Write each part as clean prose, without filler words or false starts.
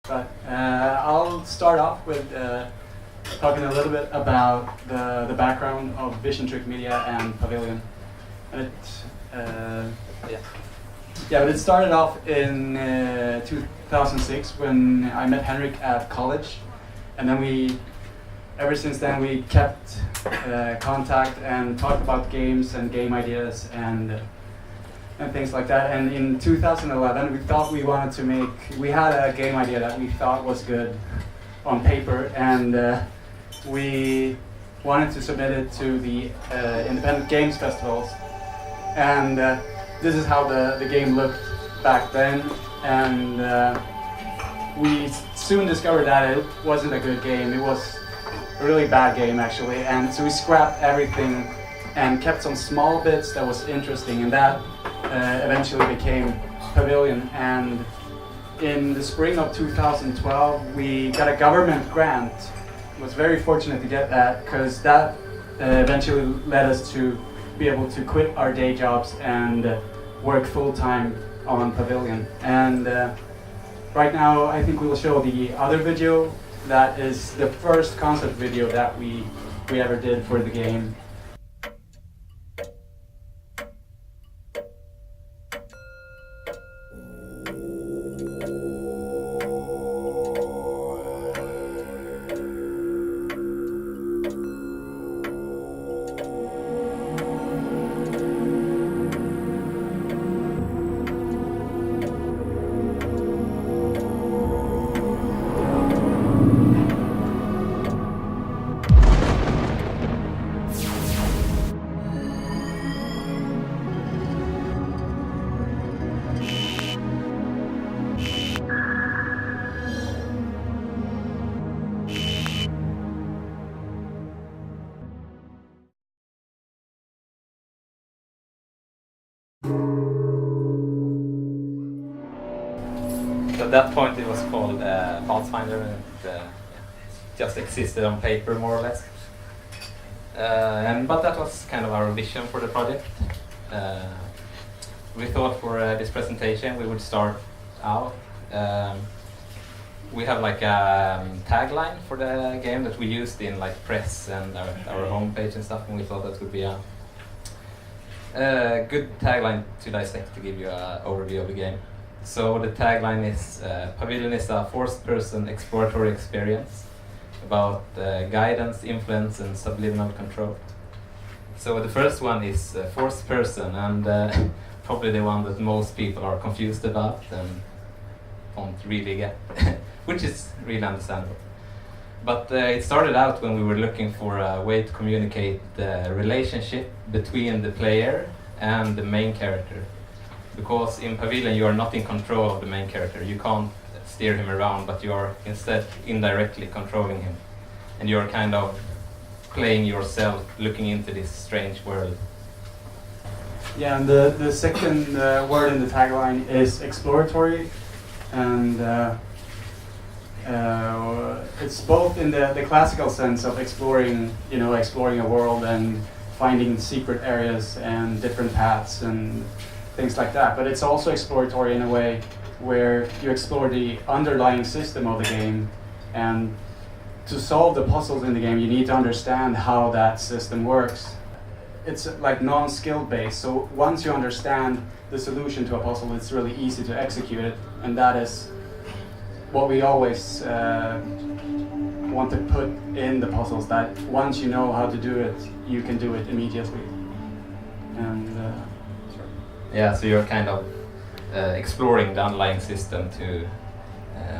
But I'll start off with talking a little bit about the background of Visiontrick Media and Pavilion. And but it started off in 2006 when I met Henrik at college, and then ever since then we kept contact and talked about games and game ideas and things like that. And in 2011 we thought we had a game idea that we thought was good on paper, and we wanted to submit it to the independent games festivals. And this is how the game looked back then, and we soon discovered that it wasn't a good game. It was a really bad game actually, and so we scrapped everything and kept some small bits that was interesting, and that eventually became Pavilion. And in the spring of 2012 we got a government grant. I was very fortunate to get that, because that eventually led us to be able to quit our day jobs and work full-time on Pavilion. And right now I think we will show the other video. That is the first concept video that we ever did for the game. At that point it was called Pathfinder, and it just existed on paper more or less. But that was kind of our vision for the project. We thought for this presentation we would start out. We have like a tagline for the game that we used in like press and our homepage and stuff, and we thought that would be a good tagline to dissect to give you an overview of the game. So the tagline is Pavilion is a first-person exploratory experience about guidance, influence, and subliminal control. So the first one is fourth person, and probably the one that most people are confused about and don't really get, which is really understandable. But it started out when we were looking for a way to communicate the relationship between the player and the main character. Because in Pavilion you are not in control of the main character. You can't steer him around, but you are instead indirectly controlling him. And you are kind of playing yourself, looking into this strange world. Yeah, and the second word in the tagline is exploratory, and it's both in the classical sense of exploring a world and finding secret areas and different paths and things like that, but it's also exploratory in a way where you explore the underlying system of the game, and to solve the puzzles in the game you need to understand how that system works. It's like non-skill based, so once you understand the solution to a puzzle it's really easy to execute it, and that is what we always want to put in the puzzles, that once you know how to do it you can do it immediately. And yeah, so you're kind of exploring the underlying system to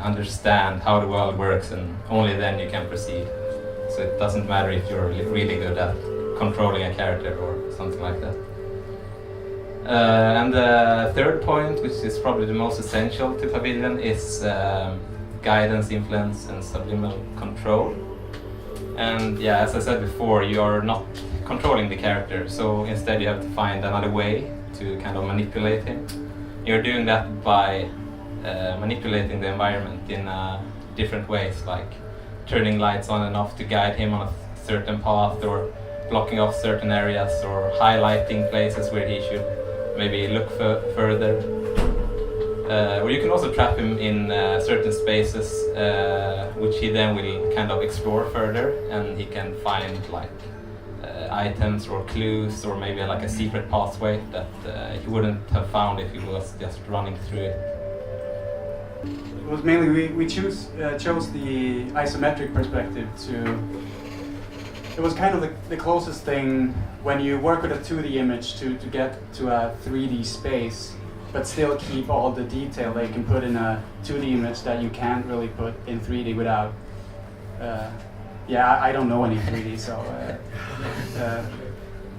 understand how the world works, and only then you can proceed. So it doesn't matter if you're really good at controlling a character or something like that. And the third point, which is probably the most essential to Pavilion, is guidance, influence, and subliminal control. And yeah, as I said before, you are not controlling the character, so instead you have to find another way to kind of manipulate him. You're doing that by manipulating the environment in different ways, like turning lights on and off to guide him on a certain path, or blocking off certain areas, or highlighting places where he should maybe look further. Or you can also trap him in certain spaces, which he then will kind of explore further, and he can find like items or clues, or maybe like a secret pathway that he wouldn't have found if he was just running through it. It was mainly we chose the isometric perspective to. It was kind of the closest thing when you work with a 2D image to get to a 3D space, but still keep all the detail that you can put in a 2D image that you can't really put in 3D without. I don't know any 3D, so.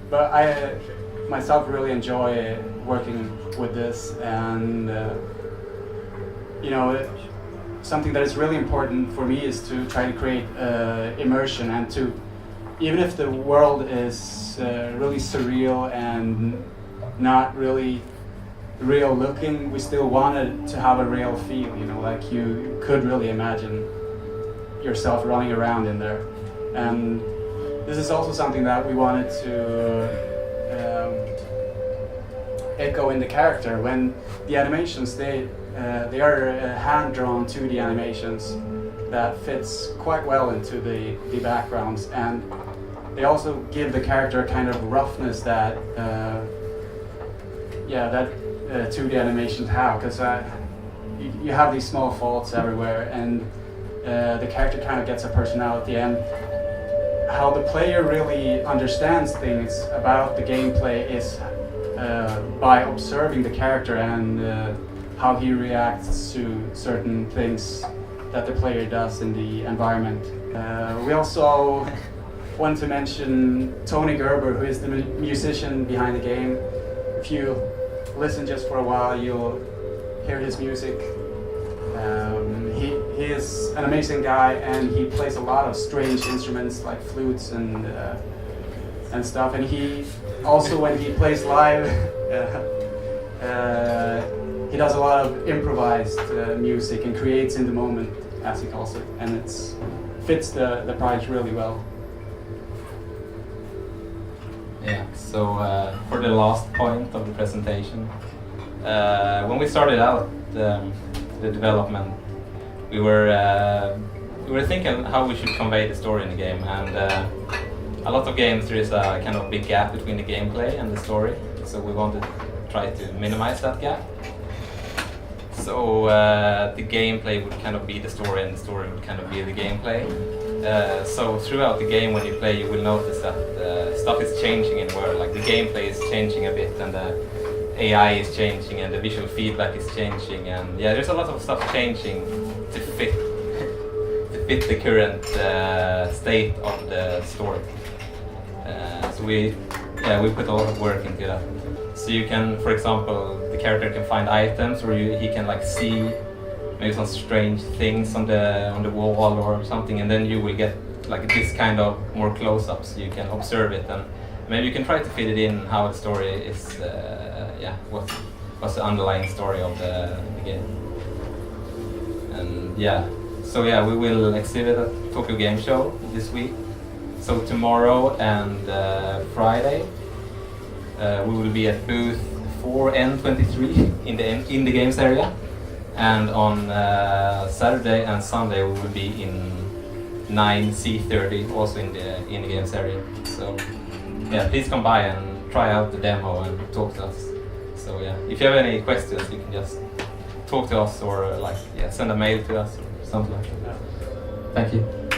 But I myself really enjoy working with this, and something that is really important for me is to try to create immersion, and to, even if the world is really surreal and not really real looking, we still wanted to have a real feel, like you could really imagine yourself running around in there. And this is also something that we wanted to echo in the character. When the animations, they are hand-drawn 2D animations that fits quite well into the backgrounds, and they also give the character a kind of roughness that 2D animations have, because you have these small faults everywhere, and the character kind of gets a personality, and how the player really understands things about the gameplay is by observing the character and how he reacts to certain things that the player does in the environment. We also want to mention Tony Gerber, who is the musician behind the game. If you listen just for a while, you'll hear his music. He is an amazing guy, and he plays a lot of strange instruments like flutes and stuff. And he also, when he plays live, he does a lot of improvised music and creates in the moment, as he calls it, and it fits the project really well. Yeah, so for the last point of the presentation, when we started out the development, we were thinking how we should convey the story in the game, and a lot of games there is a kind of big gap between the gameplay and the story, so we wanted to try to minimize that gap. So the gameplay would kind of be the story, and the story would kind of be the gameplay. So throughout the game, when you play, you will notice that stuff is changing in the world. Like the gameplay is changing a bit, and the AI is changing, and the visual feedback is changing, and there's a lot of stuff changing to fit the current state of the story. So we put a lot of work into that. So you can, for example, the character can find items, or he can like see maybe some strange things on the wall or something, and then you will get like this kind of more close-ups. You can observe it, and maybe you can try to fit it in how the story is. What's the underlying story of the game? And so we will exhibit at Tokyo Game Show this week. So tomorrow and Friday, we will be at booth 4N23 in the games area, and on Saturday and Sunday we will be in 9C30, also in the games area. So please come by and try out the demo and talk to us. So if you have any questions, you can just talk to us, or send a mail to us or something like that. Thank you.